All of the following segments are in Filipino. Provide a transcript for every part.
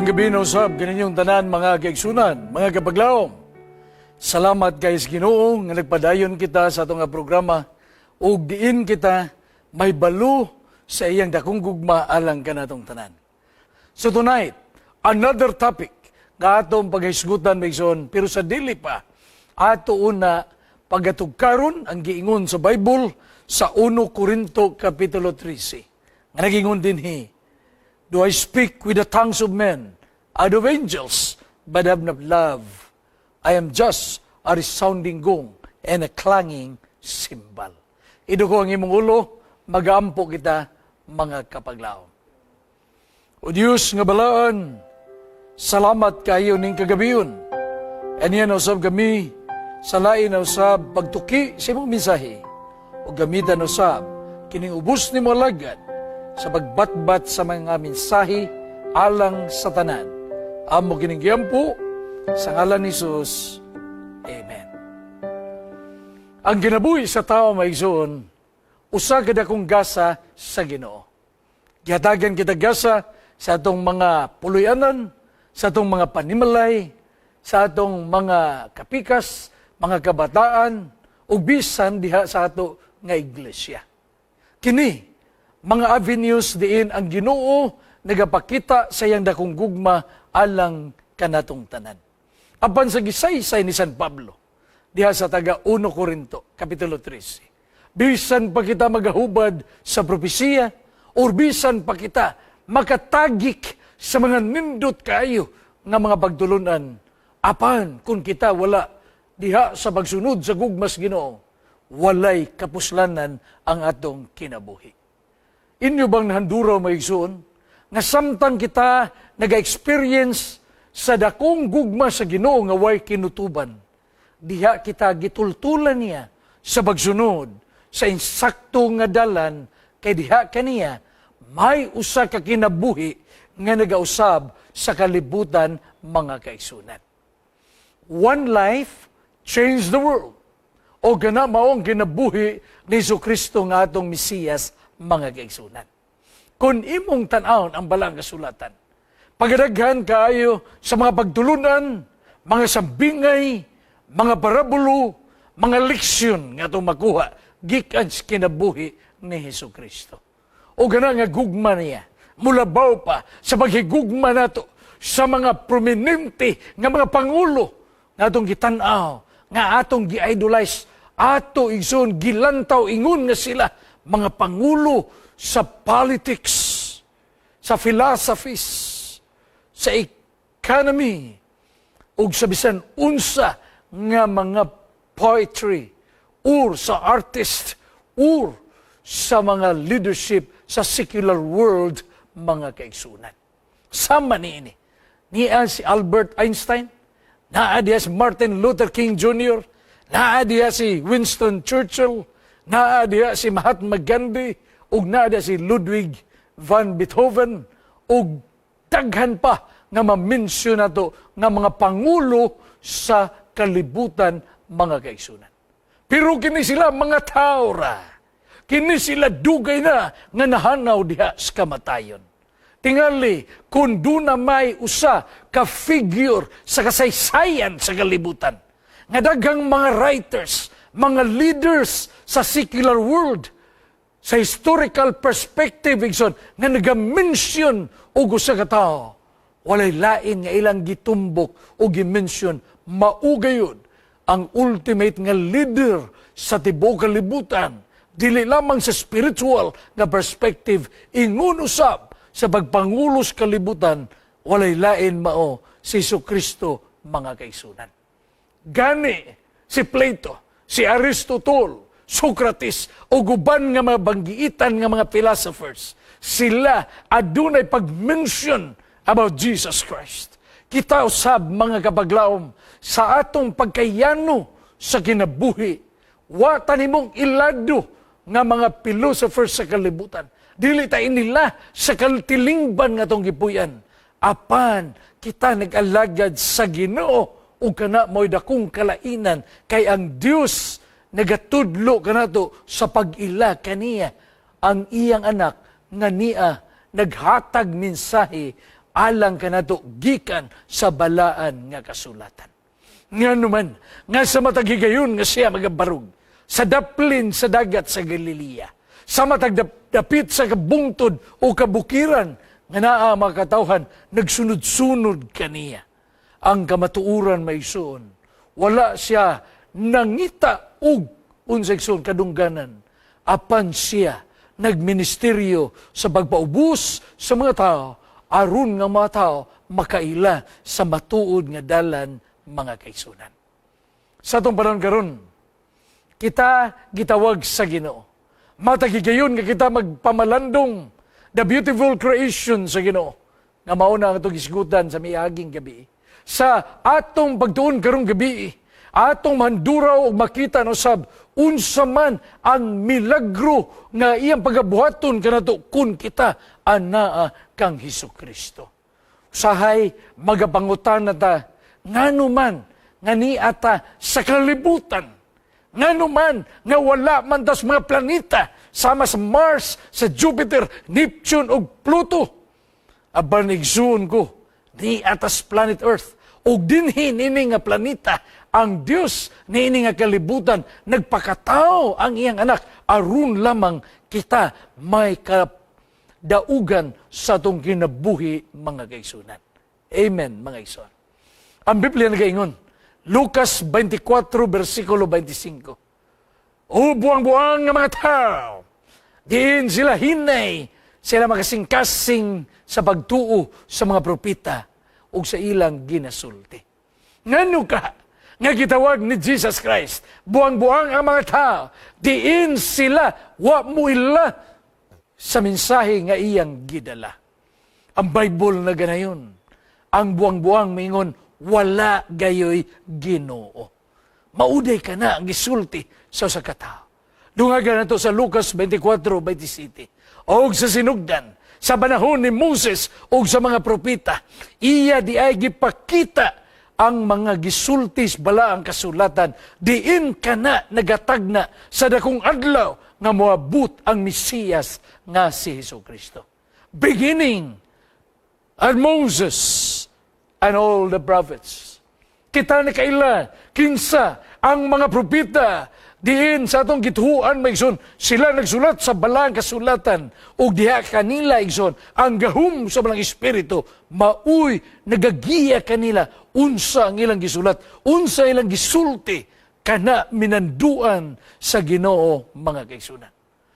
Magandang gabi na usab, ganinyong tanan mga kaigsunan, mga kapaglaom. Salamat kay Ginoo nga nagpadayon kita sa atong programa ug diin kita may balo sa iyang dakong gugma alang kanatong tanan. So tonight, another topic nga atong paghisgutan maigsoon, pero sa dili pa ato una pagatugkaron ang giingon sa Bible sa 1 Corinto kapitulo 13. Nga nagingon dinhi, do I speak with the tongues of men and of angels, but have not love? I am just a resounding gong and a clanging cymbal. Ido ko ang imong ulo, mag-aampo kita, mga kapaglaom. O Diyos nga balaan, salamat kayo ning kagabiyon. And yan usab kami, sa lain na usab pagtuki sa imong mensahe, o gamitan usab, kining ubos ni mo alagad, sa pagbatbat sa mga mensahe alang sa tanan. Amo kinigiyampo sa ngalan ni Jesus. Amen. Ang ginabuhi sa tao maigsoon, usa kada kong gasa sa Ginoo. Gihatagan kita gasa sa atong mga puluyanan, sa atong mga panimalay, sa atong mga kapikas, mga kabataan, ug bisan diha sa ato nga iglesia. Kini mga avenues diin ang Ginoo nagapakita sa iyang dakong gugma alang kanatong tanan. Apan sa gisaysay ni San Pablo, diha sa taga 1 Corinto, kapitulo 13. Bisan pa kita magahubad sa propesiya, o bisan pa kita makatagik sa mga nindot kaayo nga mga pagtulunan, apan kung kita wala diha sa pagsunod sa gugmas Ginoo, walay kapuslanan ang atong kinabuhi. Inyo bang nahanduraw maigsoon, nga samtang kita naga-experience sa dakong gugma sa Ginoo nga way kinutuban, diha kita gitultulan niya sa pagsunod, sa insakto nga dalan, kay diha kaniya may usa ka kinabuhi nga nagausab sa kalibutan mga kaigsunan. One life changed the world. O gana maong kinabuhi ni Jesucristo nga atong Mesiyas, mga kaigsunan. Kung imong tan-awon ang balang kasulatan, pagadaghan kaayo sa mga pagtulunan, mga sambingay, mga parabulo, mga leksyon nga itong makuha, gikan sa kinabuhi ni Jesucristo. O gana nga gugma niya, mulabaw pa sa paghigugma nato sa mga prominente nga mga pangulo nga atong gitan-aw, nga atong gi-idolize, ato igsoon gilantaw ingon nga sila mga pangulo sa politics, sa philosophies, sa economy, ug sa bisan unsa nga mga poetry, or sa artist, or sa mga leadership sa secular world, mga kaigsunan. Sama niini. Niya si Albert Einstein, naa diya si Martin Luther King Jr., naa diya si Winston Churchill, naa diya si Mahatma Gandhi, ug naa diya si Ludwig van Beethoven, ug daghan pa nga ma-mention nato nga mga pangulo sa kalibutan, mga kaigsunan. Pero kini sila mga tao ra. Kini sila dugay na nga nahanaw diha sa kamatayon. Tingali, kung doon na may usa ka figure sa kasaysayan sa kalibutan, nga daghang mga writers, mga leaders sa secular world, sa historical perspective, nga nag-mention og usa ka tawo, walay lain nga ilang gitumbok o gi-mention, maugayod ang ultimate nga leader sa tibuok kalibutan, dili lamang sa spiritual nga perspective, ingon usab sa pagpangulos kalibutan, walay lain mao si Jesucristo, mga kaigsunan. Gani si Plato, si Aristotle, Socrates, o guban nga mga banggiitan nga mga philosophers, sila adunay pag-mention about Jesus Christ. Kita usab, mga kapaglaom, sa atong pagkayano sa kinabuhi, wa tanimong ilado nga mga philosophers sa kalibutan. Dili tayo nila sa kaltilingban nga tong gipuyan. Apan, kita nag-alagad sa Ginoo, o kana mo'y dakong kalainan, kay ang Diyos nagatudlo kanato sa pag-ila kaniya ang iyang anak nga niya naghatag mensahe alang kanato gikan sa balaan nga kasulatan. Nga naman, nga sa mataghigayon nga siya magabarog, sa daplin sa dagat sa Galilea, sa matagdapit sa kabungtod o kabukiran, nga naa mga katawhan, nagsunod-sunod kaniya. Ang kamatuuran may suon, wala siya nangita og unsekson kadungganan, apan siya nagministeryo sa pagpaubos sa mga tao, aron nga mga tao makaila sa matuod nga dalan mga kaigsunan. Sa itong panahon karon, kita gitawag sa Ginoo. Matagigayon nga kita magpamalandong the beautiful creation sa Ginoo. Nga mauna ang itong isgutan sa miaging gabi. Sa atong pagtuon karong gabi, atong manduraw o makita no sab unsa man ang milagro nga iyang pagabuhaton kanato kun kita anaa kang Hesukristo. Usahay magapangutan nata ngano man nga niata sa kalibutan, ngano man nga wala man tas mga planeta sama sa Mars, sa Jupiter, Neptune ug Pluto. Aban igsuon ko ni atas planet Earth ug dinhi nini nga planeta ang Dios niini nga kalibutan nagpakatao ang iyang anak aron lamang kita may kadaugan sa atong kinabuhi mga kaigsunan. Amen mga igsoon. Ang Biblia nagaingon, Lucas 24 versikulo 25. O buang-buang nga mga tao, diin sila hinay, sila makasing-kasing sa pagtuo sa mga propita o sa ilang ginasulti. Ngano ka nga gitawag ni Jesus Christ, buang-buang ang mga tao, diin sila, wa mo ila sa mensahe nga iyang gidala. Ang Bible na ganayon, ang buang-buang mingon, wala gayoy Ginoo. Mauday ka na ang gisulti sa katao. Dungagan na to sa Lucas 24:27. Og sa sinugdan, sa panahon ni Moses o sa mga propita, iya di ay gipakita ang mga gisultis bala ang kasulatan, diin ka na nagatagna sa dakong adlaw nga moabot ang Mesiyas nga si Hesukristo. Beginning at Moses and all the prophets. Kita na kaila, kinsa ang mga propita, diin sa atong gituhuan maigsoon, sila nagsulat sa balang kasulatan, o diha kanila igsoon, ang gahum sa balang espiritu, mauy, nagagiya kanila, unsa ang ilang gisulat, unsa ilang gisulti, kana minanduan sa Ginoo mga kaigsunan.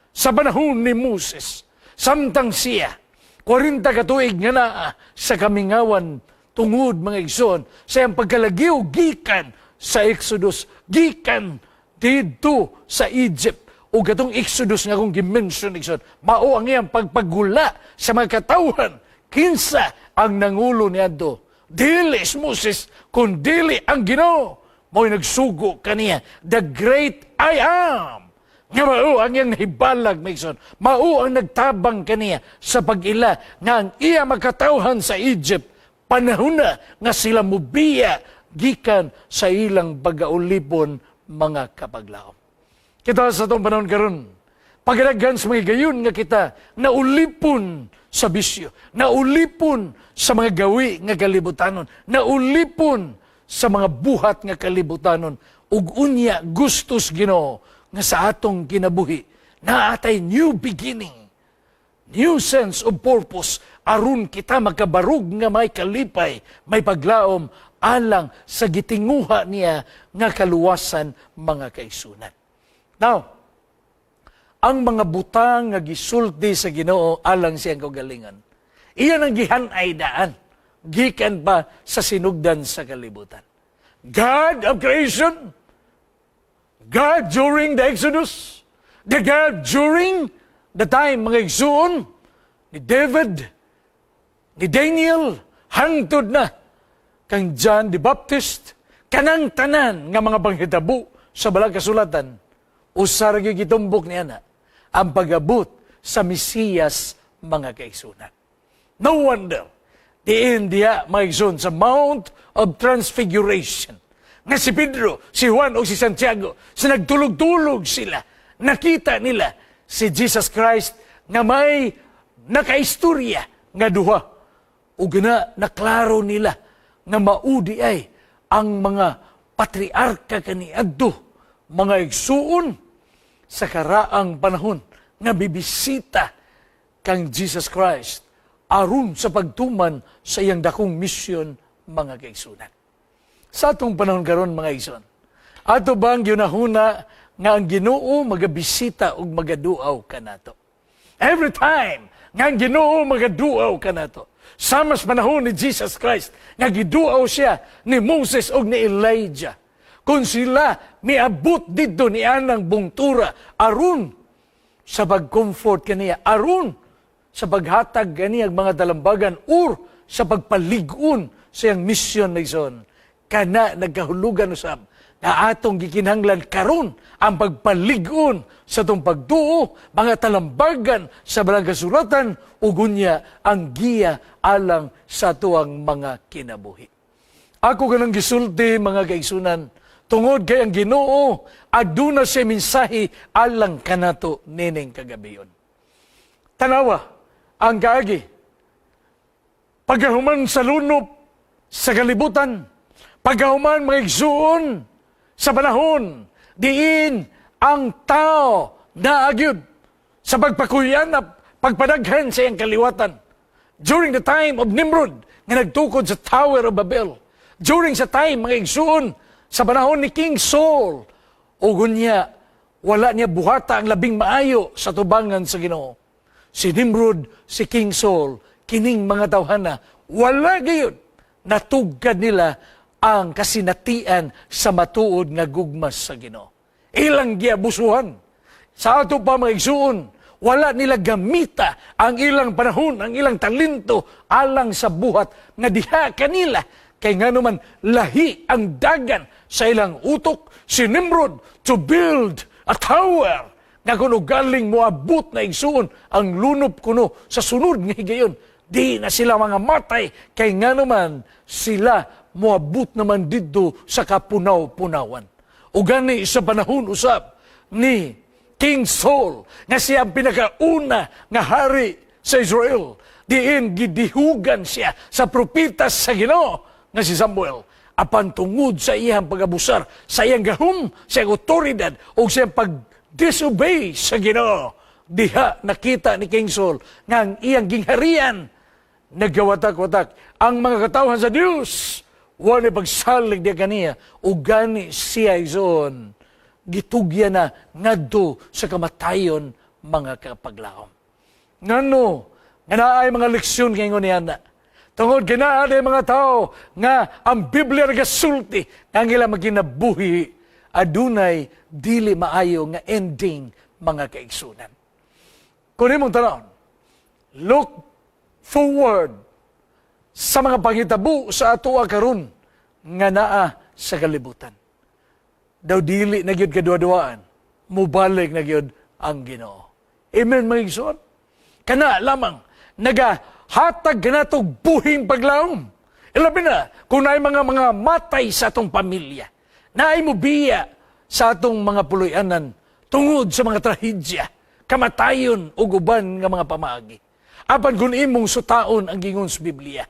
Sa panahon ni Moses, samtang siya, 40 katuig nga naa sa kamingawan, tungod mga igsoon, sa iyang pagkalagiw, gikan sa Exodus, gikan dito sa Egypt, o gatong Exodus nga kung gimension igsoon, mao ang iyang pagpagula sa mga katawhan, kinsa ang nangulo niadto, dili si Moses, kun dili ang Ginoo, mo'y nagsugo kaniya, the great I am, nga mao ang iyang nahibalag, Mason. Mao ang nagtabang kaniya sa pag-ila nga ang iya makatawhan sa Egypt, panahon na nga sila mubiya gikan sa ilang pagaulipon mga kapaglaom. Kita sa itong panahon karon, pagdaghan sa mga gayon nga kita, naulipon sa bisyo, naulipon sa mga gawi nga kalibutanon, naulipon sa mga buhat nga kalibutanon, ug unya gustos Ginoo nga sa atong kinabuhi, na atay new beginning, new sense of purpose, aron kita magkabarug nga may kalipay, may paglaom, alang sa gitinguha niya nga kaluwasan mga kaisunan. Now, ang mga butang nga gisulti sa Ginoo alang siyang kagalingan, iyan ang gihanay daan, gikan pa sa sinugdan sa kalibutan. God of creation, God during the Exodus, the God during the time mga igsuon ni David, ni Daniel, hangtod na kang John the Baptist, kanang tanan nga mga panghitabo sa balang kasulatan, usar gyud gitumbok niya na ang pag-abot sa Mesiyas mga kaigsunan. No wonder, diin diya mga igsoon sa Mount of Transfiguration, nga si Pedro, si Juan o si Santiago, sa nagtulog-tulog sila, nakita nila si Jesus Christ nga may nakaistorya nga duha. o gina naklaro nila nga maudi ay ang mga patriarka kaniadto, mga igsuon sa karaang panahon nga bibisita kang Jesus Christ aron sa pagtuman sa iyang dakong misyon, mga kaigsunan. Sa atong panahon karon, mga igsoon, ato bang ginahuna nga ang Ginoo magabisita ug magaduaw kanato? Every time nga ang Ginoo magaduaw kanato, sa mas panahon ni Jesus Christ, nga giduaw siya ni Moses ug ni Elijah, kung sila miabot dito ni anang bungtura aron sa pag-comfort kaniya, aron sa paghatag kaniyang mga dalambagan or sa pagpalig-on sa iyang misyon na ison, kana nagkahulugan usab na atong gikinahanglan karon ang pagpalig-on sa itong pagtuo, mga talambagan sa balang kasulatan, ugunya ang giya alang sa tuang mga kinabuhi. Ako ganang gisulti, mga kaigsunan, tungod kay ang Ginoo, aduna siya mensahe alang kanato nining kagabiyon. Tanawa, ang kaagi, pagkahuman sa lunop, sa kalibutan, pagkahuman mga igsuon, sa panahon, diin ang tao na agyud sa pagpakuyan at pagpadaghan sa iyang kaliwatan. During the time of Nimrod, nga nagtukod sa Tower of Babel. During sa time, mga igsuon, sa panahon ni King Saul, o gunya, wala niya buhata ang labing maayo sa tubangan sa Ginoo. Si Nimrod, si King Saul, kining mga tawhana, wala gayon, natugkad nila ang kasinatian sa matuod nga gugmas sa Ginoo. Ilang giabusuhan. Sa ato pa mga igsuon, wala nila gamita ang ilang panahon, ang ilang talento alang sa buhat nga diha kanila. Kay nga naman lahi ang dagan sa ilang utok, si Nimrod to build a tower nga kuno galing moabot na igsuon ang lunop kuno sa sunod nga higayon. Di na sila mga matay, kay nga naman sila moabot naman dito sa kapunaw-punawan. O gani sa panahon usab ni King Saul, nga siya ang pinakauna nga hari sa Israel, diin gidihugan siya sa propitas sa Ginoo nga si Samuel, apan tungod sa iyang pag-abusar, sa iyang gahom, sa iyang otoridad, o sa iyang pag-disobey sa Ginoo, diha nakita ni King Saul nga ang iyang gingharian nagkawatak-watak. Ang mga katawhan sa Diyos, wala pagsalig niya kaniya, o gani siya ison, gitugya na ngadto sa kamatayon, mga kapaglaom. Ngano, nga naay mga leksyon ngayon niya na, tungod kinaaday mga tao, nga ang Biblia nagasulti, nga nila magkinabuhi, adunay dili maayo nga ending, mga kaigsunan. Kung imong tanawon, look forward sa mga pangitabo sa ato karon nga naa sa kalibutan. Daw dili na gyud kadua-duaan, mubalik na gyud ang Ginoo. Amen, mga igsoon. Kana lamang nagahatag kanatog buhing paglaom. Ilabi na kung naay mga matay sa atong pamilya, naay mobiya sa atong mga puloy-anan tungod sa mga trahedya, kamatayon o uban nga mga pamaagi. Apan kung imong sutaon ang gingon sa Biblia,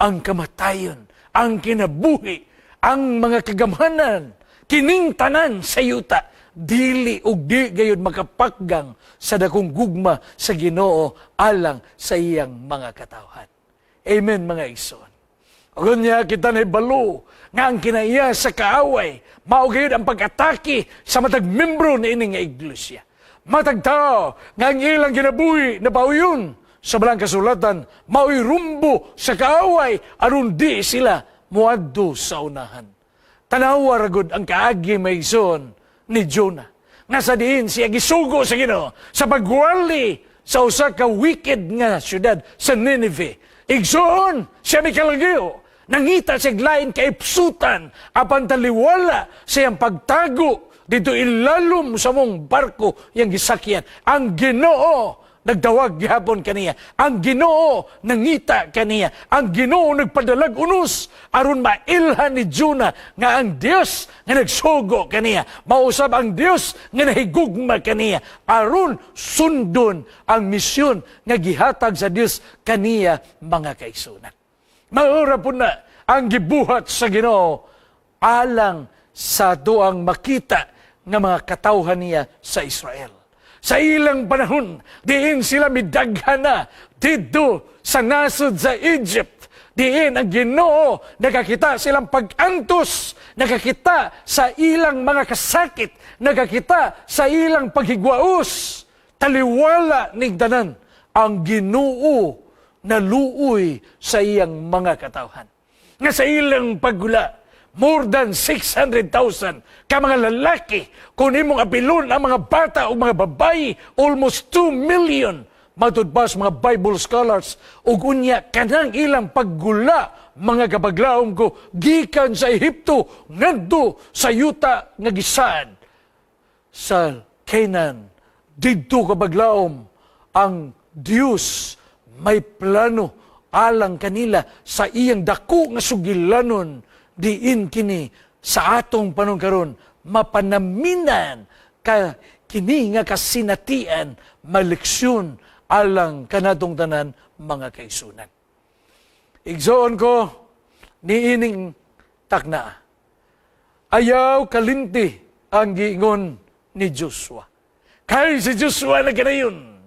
ang kamatayon, ang kinabuhi, ang mga kagamhanan, kining tanan sa yuta, dili ug di gayud makapakgang sa dakong gugma sa Ginoo alang sa iyang mga katawhan. Amen, mga igsoon. Unya kita na balo nga ang kinaiya sa kaaway, mao gayud ang pag-atake sa matag membro ni ining nga iglesia. Matag tao nga ang ilang kinabuhi na pauyon sa balang kasulatan, mao'y rumbo sa kaaway, aron di sila muadto sa unahan. Tanawa ragod ang kaagi may ison ni Jonah. Nga sa diin siya gisugo sa Ginoo sa pagwali sa usa ka wicked nga syudad sa Nineveh. Igsoon siya may kalagyo. Nangita siya lain kaipsutan apan taliwala siyang pagtago dito ilalom sa mong barko yang gisakyan. Ang Ginoo nagdawag gihapon kaniya. Ang Ginoo nangita kaniya. Ang Ginoo nagpadalag unos aron mailhan ni Jonah nga ang Dios nga nagsugo kaniya. Mausab ang Dios nga nahigugma kaniya aron sundon ang misyon nga gihatag sa Dios kaniya, mga kaigsunan. Maura po na ang gibuhat sa Ginoo alang sa doang makita nga mga katawhan niya sa Israel. Sa ilang panahon, diin sila midaghan na dito sa nasod sa Egypt. Diin ang Ginoo, nakakita silang pag-antos, nakakita sa ilang mga kasakit, nakakita sa ilang paghigwaos. Taliwala ning tanan ang Ginoo na luoy sa iyang mga katawhan. Nga sa ilang paggula, more than 600,000 ka mga lalaki, kung imong apilon ang mga bata o mga babayi, almost 2 million, matudbas mga Bible scholars, ug unya kanang ilang paggula, mga kapaglaom ko, gikan sa Ehipto, ngadto sa yuta nga gisaan sa Canaan. Didto kapaglaom, ang Dios may plano alang kanila sa iyang dako nga sugilanon, diin kini sa atong panahon karon mapanaminan ka kini nga kasinatian maleksyon alang kanatong tanan, mga kaigsunan. Igsoon ko niining takna. Ayaw kalinti ang giingon ni Joshua. Kay si Joshua na ganayon,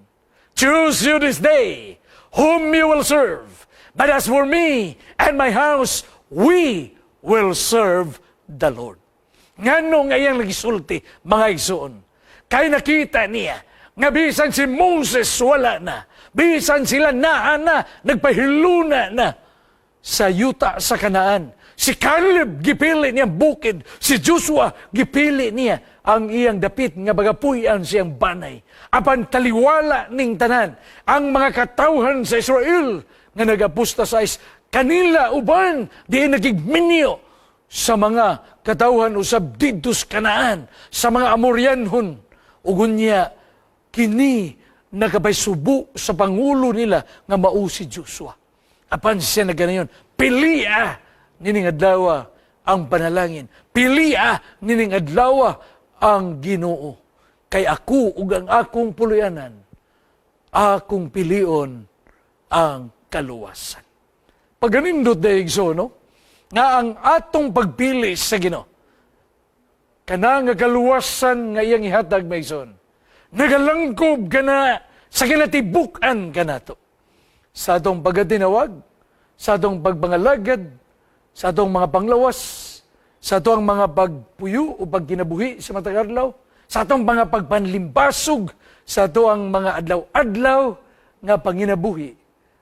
choose you this day whom you will serve. But as for me and my house, we will serve the Lord. Ngano nga iyang nagisulti, mga igsoon? Kay nakita niya, nga bisan si Moses wala na, bisan sila na, nagpahiluna na sa yuta sa Kanaan. Si Caleb gipili niya bukid, si Joshua gipili niya ang iyang dapit nga bagapuyan siyang banay. Apan taliwala ning tanan, ang mga katawhan sa Israel nga nag-apostasais, kanila uban di nagigminyo sa mga katawhan usab didto sa Kanaan, sa mga Amoryanhon. Ugunya kini nakabaysubo sa pangulo nila nga mao si Joshua. Apan siya na ganayon, pilia nining adlaw ang panalangin, pilia nining adlaw ang Ginoo. Kay ako ug ang akong puluyanan, akong pilion ang kaluwasan. Paganindot daigso, no? Nga ang atong pagpili sa Ginoo, kana nga kaluwasan nga iyang ihatag, maigsoon, nagalangkob ka na sa kinatibukan ka na to. Sa atong pagatinawag, sa atong pagbangalagad, sa atong mga panglawas, sa atong mga pagpuyo o pagkinabuhi sa matag adlaw, sa atong mga pagpanlimbasog, sa atong mga adlaw-adlaw nga panginabuhi,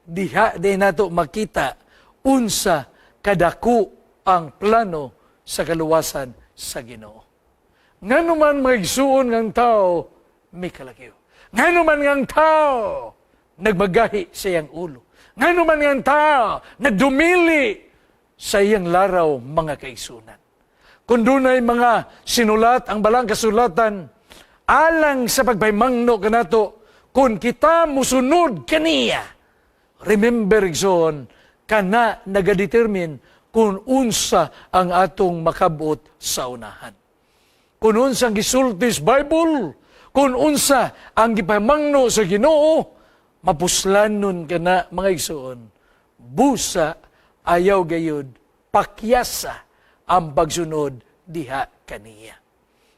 diha din nato makita unsa kadako ang plano sa kaluwasan sa Ginoo. Ngano man maigsuon ngang tao, may kalakyo. Ngano man ngang tao, nagmagahi sa iyang ulo. Ngano man ngang tao, nagdumili sa iyang laraw, mga kaigsunan. Kung dunay mga sinulat, ang balang kasulatan, alang sa pagpaymangno kanato, kung kita musunod kaniya, remember, igsoon, kana nagadetermine kung unsa ang atong makabot sa unahan. Kung unsa ang gisulti sa Bible, kung unsa ang gipamangno sa Ginoo, mapuslanon ka na, mga igsoon, busa ayaw gayud, pakyasa ang pagsunod diha kaniya.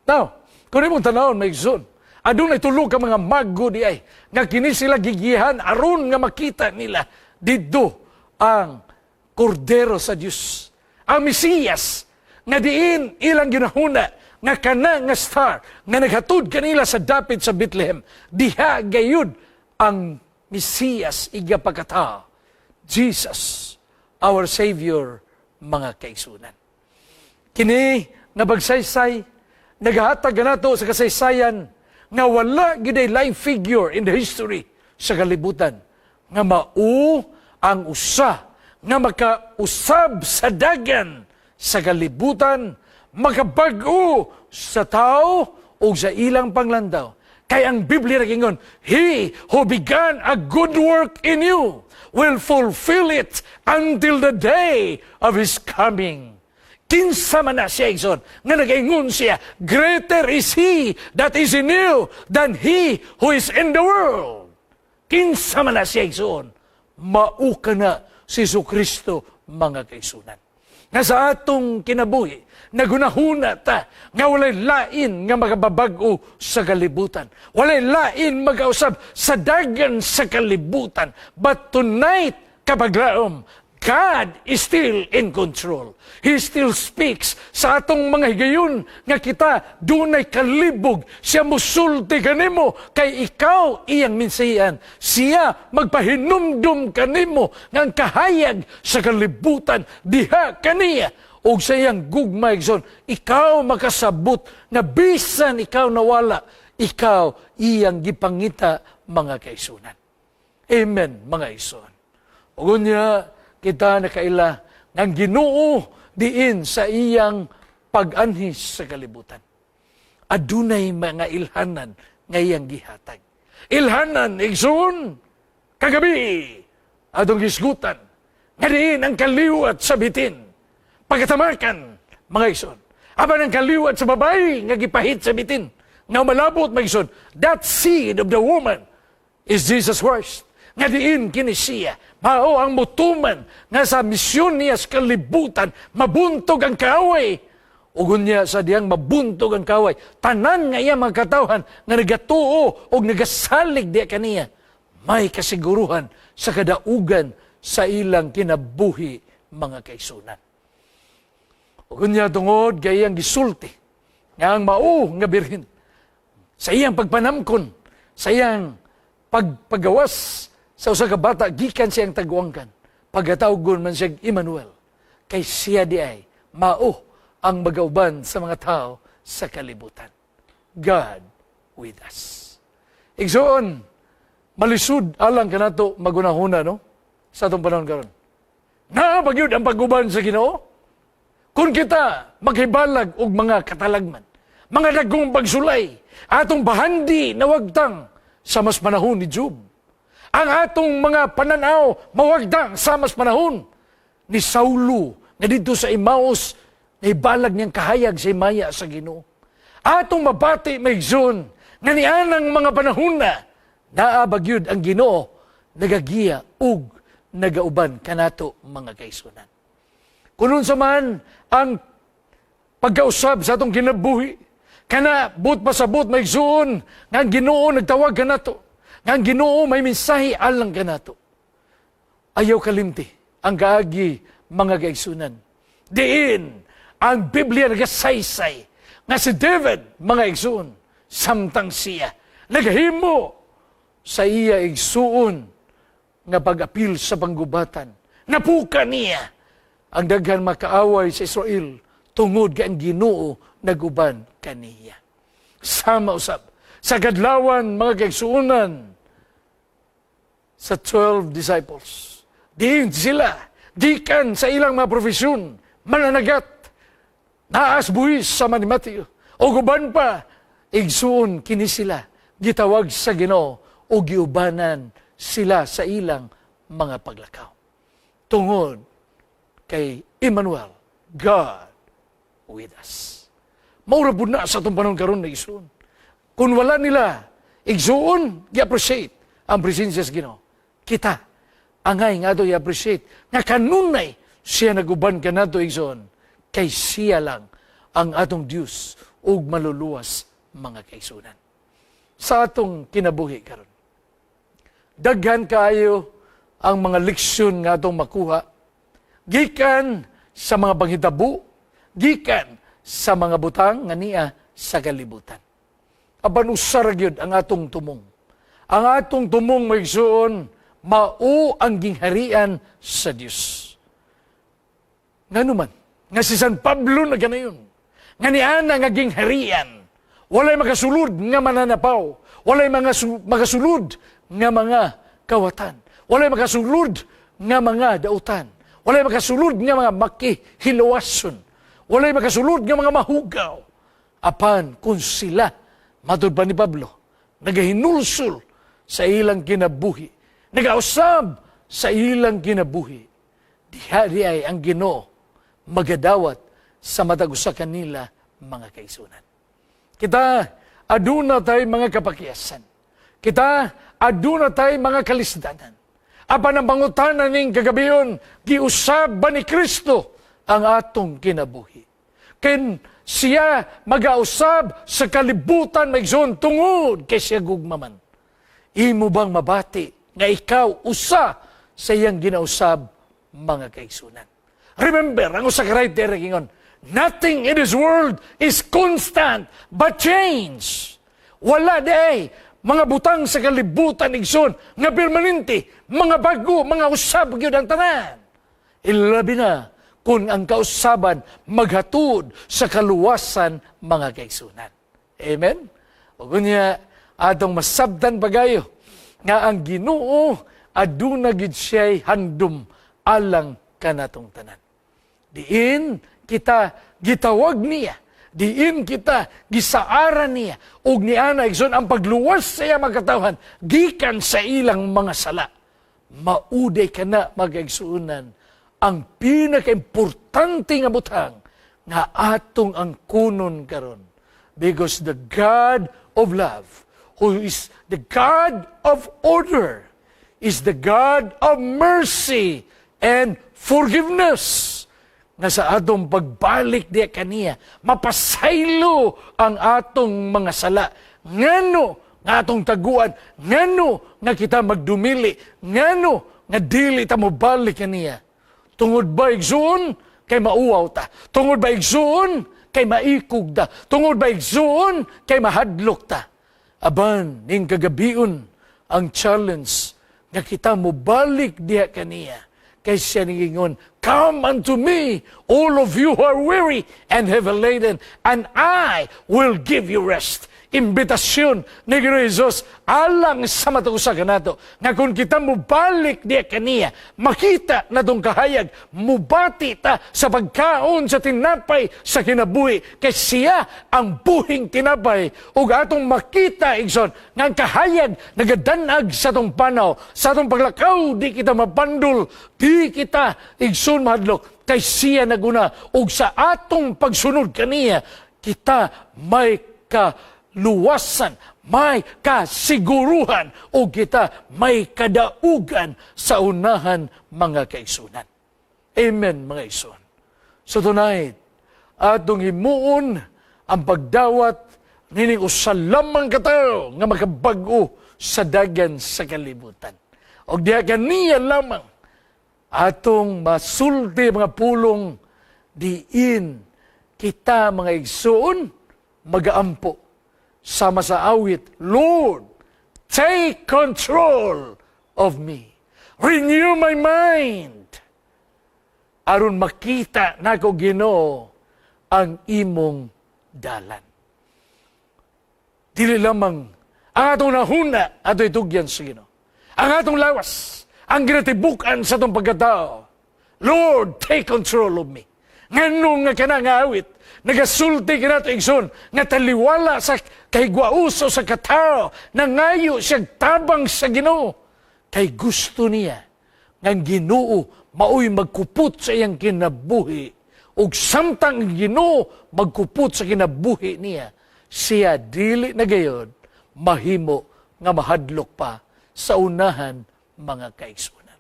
Now, kung imong tanawon, mga igsoon, adunay tulog ka mga mago di ay, nga kini sila gigihan, aron nga makita nila, didto ang kordero sa Dios, ang Mesiyas, nga diin ilang ginahuna, nga kana nga star, nga naghatod kanila sa dapit sa Bethlehem, diha gayud ang Mesiyas iga pagkatao, Jesus, our Savior, mga kaigsunan. Kini nga bagsaysay, naghatag nato sa kasaysayan, nga wala giday live figure in the history sa kalibutan, nga mao ang usa nga makausab sa dagan sa kalibutan, makabag-o sa tao o sa ilang panglandaw, Kaya ang Biblia nagingon, He who began a good work in you will fulfill it until the day of His coming. Kinsa man na siya, igsoon, nga nag-ingon siya, greater is He that is in you than he who is in the world. Kinsa man na siya, igsoon, mauka na si Jesucristo, mga kaigsunan. Nga sa atong kinabuhi, nagunahuna ta, nga walay lain nga magababag-o sa kalibutan. Walay lain magausab sa dagan sa kalibutan. But tonight, kabaglaom, God is still in control. He still speaks sa atong mga higayon nga kita dunay kalibog siya musulti kanimo kay ikaw iyang minsahian. Siya magpahinumdum kanimo nga ang kahayag sa kalibutan diha kaniya og sa iyang gugma igsoon. Ikaw makasabot nga bisan ikaw nawala, ikaw iyang gipangita, mga kaisunan. Amen, mga igsoon. Ug unya kita nakaila ng Ginoo diin sa iyang pag-anhis sa kalibutan. Adunay mga ilhanan nga iyang gihatag. Ilhanan, igsoon, kagabi, atong gisgutan, nga diin ang kaliwat sa bitin, pagkatamakan, mga igsoon. Aban ang kaliwat sa babae, nga gipahit sa bitin, nga malabot, mga igsoon, that seed of the woman is Jesus Christ. Nga diin kini siya, mao ang mutuman nga sa misyon niya sa kalibutan, mabuntog ang kaaway. Ugon niya sa diyang mabuntog ang kaaway, tanan nga iya mga katawhan nga nagatuo o nagasalig diya kaniya, may kasiguruhan sa kadaugan sa ilang kinabuhi, mga kaisunan. Ugon niya tungod kay iyang gisulti, nga ang mao nga birhin, sa iyang pagpanamkon, sa iyang paggawas, sa usa ka bata, gikan siyang tagwangkan. Pagkatawgon man siya Emmanuel. Kay siya di ay mao ang magauban sa mga tao sa kalibutan. God with us. Igsoon, malisud alang ka nato magunahuna, no? Sa atong panahon karon. Nabagyod ang paguban sa Ginoo. Kung kita maghibalag og mga katalagman, mga dagkong pagsulay, atong bahandi na wagtang sa mas panahon ni Job. Ang atong mga pananaw mawagdang sa mas panahon ni Saulo nga dito sa Emmaus na ibalag niyang kahayag sa himaya sa Ginoo. Atong mabati maigsoon nga nianang mga panahon na naabagyod ang Ginoo nagagiya ug nagauban kanato, mga kaisunan. Kunun sa man ang pagkausab sa atong kinabuhi, kana but pasabot maigsoon nga ang Ginoo nagtawag kanato. Nga ang Ginoo may mensahe alang kanato. Ayaw kalimti ang kaagi, mga kaigsunan. Diin ang Biblia nagasaysay nga si David, mga igsuon, samtang siya naghimo sa iya igsuon nga pag-apil sa panggubatan. Napuka niya ang daghan makaaway sa Israel tungod kay ang Ginoo naguban kaniya. Sama usab sa kadlawan, mga kaigsuonan, sa 12 disciples. Diin sila, gikan sa ilang mga profesyon, mananagat, naas buwis sa Mateo, o guban pa, igsuon kini sila, gitawag sa Ginoo, o giubanan sila sa ilang mga paglakaw. Tungod kay Emmanuel, God with us. Maura po na sa itong panahon karon na igsuon. Kung wala nila, igsuon, i-appreciate ang presensya sa Ginoo. Kita, angay nga ito i-appreciate, nga kanunay siya naguban ka na ito, igsoon, kay siya lang ang atong Diyos ug maluluwas, mga kaisunan. Sa atong kinabuhi karon, daghan kayo ang mga leksyon nga atong makuha, gikan sa mga panghitabo, gikan sa mga butang nga niya sa kalibutan. Aban usar gyud ang atong tumong. Ang atong tumong, maigsoon, mao ang gingharian sa Dios. Nga naman, nga si San Pablo na ganayon, nga niana nga gingharian, walay makasulod nga mananapaw, walay makasulod nga mga kawatan, walay makasulod nga mga dautan, walay makasulod nga mga makihilawason, walay makasulod nga mga mahugaw, apan kung sila, matud pa ni Pablo, nagahinulsol sa ilang kinabuhi, nagausab sa ilang kinabuhi. Di ay ang Ginoo magadawat sa matag usa kanila mga kaigsunan. Kita aduna tay mga kapakyasan. Kita aduna tay mga kalisdanan. Apan ang pangutanan ning kagabiyon, giusab ba ni Kristo ang atong kinabuhi? Ken siya magausab sa kalibutan maigsoon tungod kay siya gugmaman. Imo bang mabati nga ikaw usa sa iyang ginausab mga kaigsunan? Remember, ang usa ka writer gingon, nothing in this world is constant but change. Wala day mga butang sa kalibutan igsoon nga permanente, mga bago, mga usab gyud ang tanan. Ilabi na kung ang kausaban maghatod sa kaluwasan mga kaigsunan. Amen? O kunya, atong masabtan pagayo nga ang Ginoo aduna gid siya'y handom alang kanatong tanan. Diin kita gitawag niya, diin kita gisaaran niya, ug niana igsoon ang pagluwas sa iya magkatawhan gikan sa ilang mga sala. Mauday kana magaigsuunan ang pinakaimportante nga butang nga atong ang kunon karon. Because the God of love, who is the God of order, is the God of mercy and forgiveness. Nga sa atong pagbalik diya kaniya, mapasaylo ang atong mga sala. Ngano nga atong taguan, ngano nga kita magdumili, ngano nga dili ta mo balik kaniya. Tungod ba igsoon kay mauwaw ta? Tungod ba igsoon kay maikog ta? Tungod ba igsoon kay mahadlok ta? Aban, ning kagabion ang challenge nga kita mo balik diya kaniya. Kay siya ningingon, come unto me, all of you who are weary and heavy laden, and I will give you rest. Imbitasyon ni Jesus alang sa matuusa kanato nga kung kita mubalik diya kaniya, makita na tong kahayag, mubati ta sa pagkaon sa tinapay sa kinabuhi, kay siya ang buhing tinapay. Ug atong makita igsoon nga ang kahayag nagadanag sa tong panaw, sa tong paglakaw di kita mapandul, di kita igsoon mahadlok, kay siya naguna. Ug sa atong pagsunod kaniya, kita may luwasan, may kasiguruhan, o kita may kadaugan sa unahan mga kaigsunan. Amen, mga igsoon. So tonight, atong himuon ang pagdawat nining usa lamang katawo nga makabag-o sa dagan sa kalibutan. O diha kaniya lamang atong masulti mga pulong diin kita mga igsoon magaampo sama sa awit, Lord, take control of me. Renew my mind. Aron makita nako Ginoo ang imong dalan. Dili lamang ang atong nahuna ato itugyan sa Ginoo. Ang atong lawas, ang ginatibukan sa atong pagkatao. Lord, take control of me. Nganong nga kana nga awit, nagasulti ka nato igsoon, nga taliwala sa kahigwauso sa katao, nangayo siya tabang sa Ginoo. Kay gusto niya, ng Ginoo, maoy magkupot sa iyang kinabuhi, ug samtang ang Ginoo magkupot sa kinabuhi niya, siya dili na gayod, mahimo nga mahadlok pa sa unahan mga kaigsunan.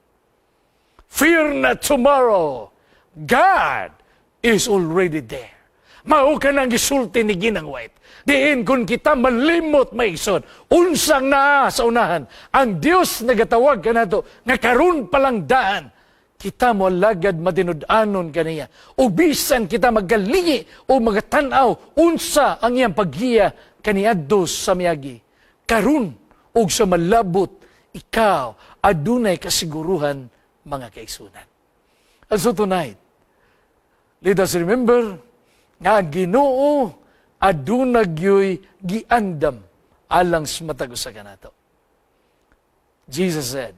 Fear not tomorrow, God is already there. Mao ka nang gisulti ni Ginang White. Diin kung kita malimot maigsoon, unsang naa sa unahan, ang Dios nagatawag ka nato, nga karon palang daan, kita mo lagad matinud-anon kaniya. O bisan kita magalingi o magatanaw, unsa ang iyang paghiya kaniadto sa miyagi. Karon og sa malabot, ikaw adunay kasiguruhan mga kaigsunan. And so tonight, let us remember nga Ginoo aduna gyoy giandam alang sa matag usa kanato. Jesus said,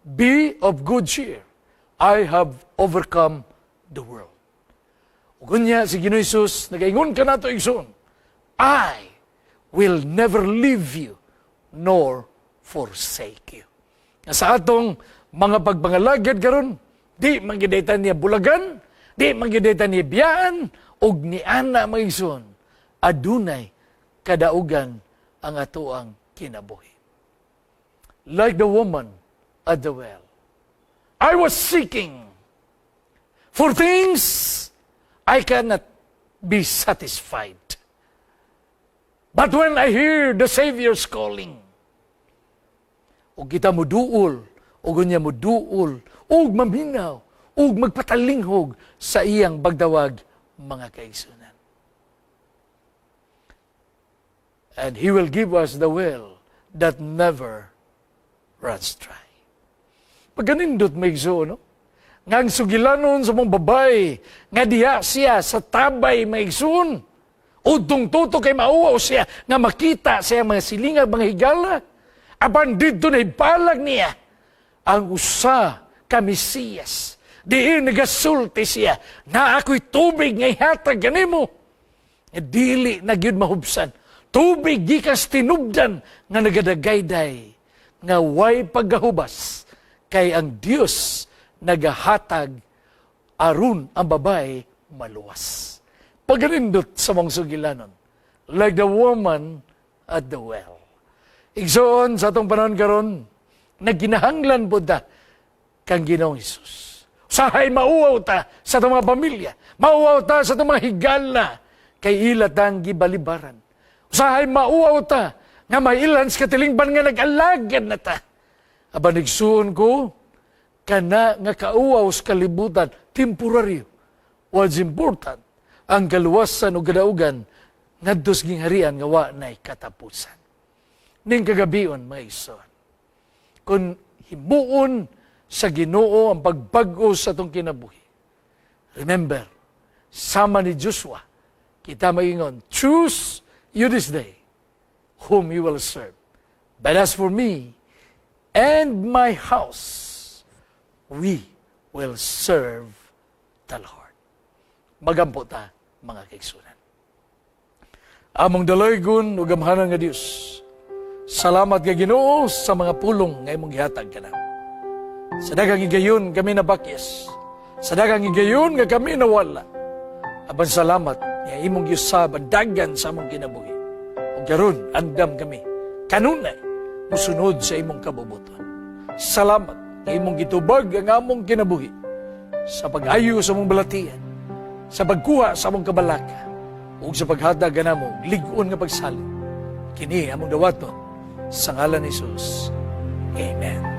"Be of good cheer. I have overcome the world." Ugunya si Ginoong Hesus nagaingon kanato igsoon, I will never leave you nor forsake you. Sa atong mga pagpangalagad karon, di magidaytan niya bulagan, di magidaytan niya biyaan, og ni ana maison, adunay kadaugan ang atoang kinabuhi. Like the woman at the well, I was seeking for things I cannot be satisfied. But when I hear the Savior's calling, o kita mo duol, o gunya mo duol, o maminaw, o magpatalinghog sa iyang bagdawag mga kaigsunan. And He will give us the well that never runs dry. Pagganindot may igso, no? Ngang sugilanon sa mong babay, nga diha siya sa tabay may igsoon, udtong tuto kay mauwaw siya, nga makita siya mga silingag, mga higala, apan dito na ibalag niya, ang usa ka Mesiyas, diin nagasulti siya, na ako'y tubig nga ihatag ganimo, dili na gyud mahubsan, tubig gikas tinubdan, nga nagadagayday, nga way paggahubas, kay ang Dios nagahatag aron ang babae maluwas. Pagganindot sa mong sugilanon, like the woman at the well. Igsoon sa atong panahon karon, nagginahanglan po ta kang Ginoong Hesus. Usahay mauwaw ta sa itong mga pamilya, mauwaw ta sa itong mga higala, kay ilatang gibalibaran. Usahay mauwaw ta nga mailan sa katilingban nga nag-alagad na ta. Aba nigsuon ko, kana nga kauwaw sa kalibutan, temporaryo. What's important, ang kaluwasan o gadaugan, ngadtos gingharian nga wa na'y katapusan. Ning kagabion, mga ison, kung himuon sa Ginoo ang pagbago sa itong kinabuhi. Remember, sama ni Joshua, kita maingon, choose you this day whom you will serve. But as for me and my house, we will serve the Lord. Magampo ta, mga kaigsunan. Among dalaygon ug gamhanan nga Dios, salamat nga Ginoo sa mga pulong nga imong gihatag kanamo. Sa daghang higayon kami nabakyas. Sa daghang higayon nga kami nawala. Aban salamat nga imong giusab dagan sa among kinabuhi. Ug karon andam kami kanunay musunod sa imong kabubuton. Salamat nga imong gitubag ang among kinabuhi sa pag-ayo sa among balatian, sa pagkuha sa among kabalaka, ug sa paghatag kanamo lig-on nga pagsalig. Kini among dawaton sa ngalan ni Jesus. Amen.